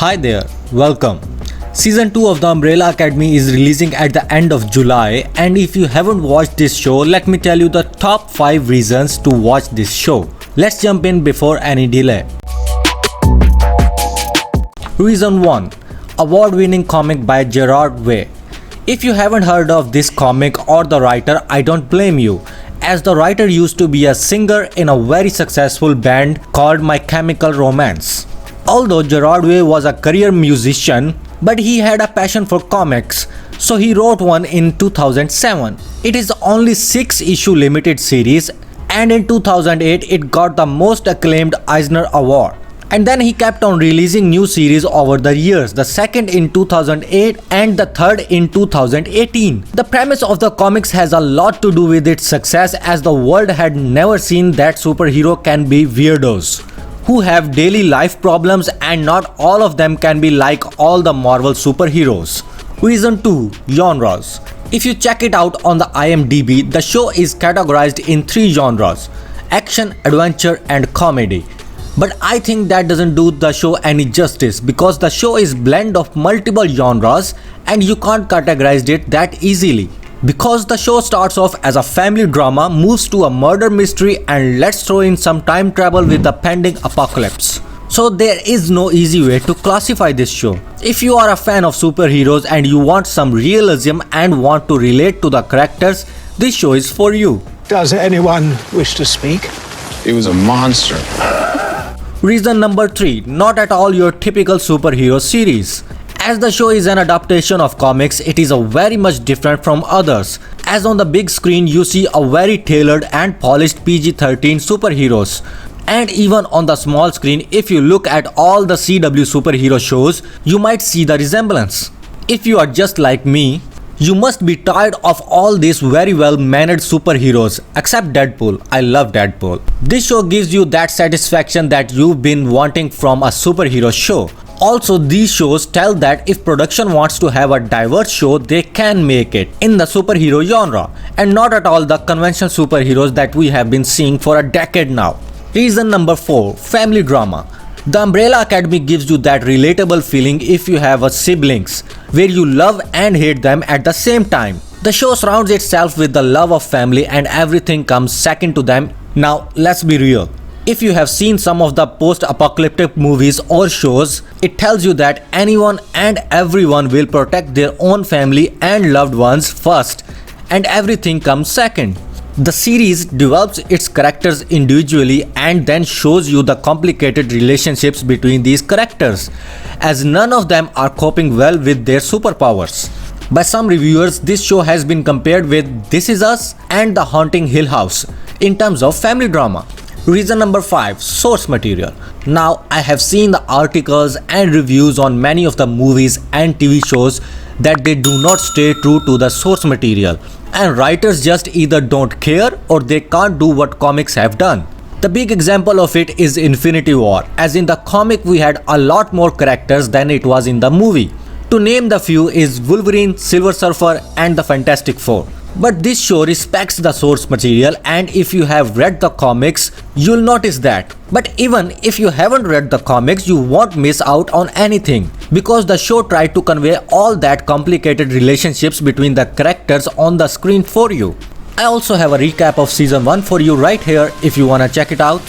Hi there, welcome. Season 2 of The Umbrella Academy is releasing at the end of July, and if you haven't watched this show, let me tell you the top 5 reasons to watch this show. Let's jump in before any delay. Reason 1. Award-winning comic by Gerard Way. If you haven't heard of this comic or the writer, I don't blame you, as the writer used to be a singer in a very successful band called My Chemical Romance. Although Gerard Way was a career musician, but he had a passion for comics, so he wrote one in 2007. It is only 6-issue limited series, and in 2008 it got the most acclaimed Eisner Award. And then he kept on releasing new series over the years, the second in 2008 and the third in 2018. The premise of the comics has a lot to do with its success, as the world had never seen that superhero can be weirdos who have daily life problems, and not all of them can be like all the Marvel superheroes. Reason 2. Genres. If you check it out on the IMDb, the show is categorized in 3 genres: action, adventure and comedy. But I think that doesn't do the show any justice, because the show is blend of multiple genres and you can't categorize it that easily. Because the show starts off as a family drama, moves to a murder mystery, and let's throw in some time travel with the pending apocalypse. So there is no easy way to classify this show. If you are a fan of superheroes and you want some realism and want to relate to the characters, this show is for you. Does anyone wish to speak? He was a monster. Reason number 3. Not at all your typical superhero series. As the show is an adaptation of comics, it is a very much different from others, as on the big screen you see a very tailored and polished PG-13 superheroes. And even on the small screen, if you look at all the CW superhero shows, you might see the resemblance. If you are just like me, you must be tired of all these very well mannered superheroes, except Deadpool. I love Deadpool. This show gives you that satisfaction that you've been wanting from a superhero show. Also, these shows tell that if production wants to have a diverse show, they can make it in the superhero genre, and not at all the conventional superheroes that we have been seeing for a decade now. Reason number 4. Family drama. The Umbrella Academy gives you that relatable feeling if you have a siblings, where you love and hate them at the same time. The show surrounds itself with the love of family, and everything comes second to them. Now, let's be real. If you have seen some of the post-apocalyptic movies or shows, it tells you that anyone and everyone will protect their own family and loved ones first, and everything comes second. The series develops its characters individually and then shows you the complicated relationships between these characters, as none of them are coping well with their superpowers. By some reviewers, this show has been compared with This Is Us and The Haunting Hill House in terms of family drama. Reason number 5. Source material. Now, I have seen the articles and reviews on many of the movies and TV shows that they do not stay true to the source material, and writers just either don't care or they can't do what comics have done. The big example of it is Infinity War, as in the comic we had a lot more characters than it was in the movie. To name the few is Wolverine, Silver Surfer and the Fantastic Four. But this show respects the source material, and if you have read the comics, you'll notice that. But even if you haven't read the comics, you won't miss out on anything, because the show tried to convey all that complicated relationships between the characters on the screen for you. I also have a recap of season 1 for you right here if you wanna check it out.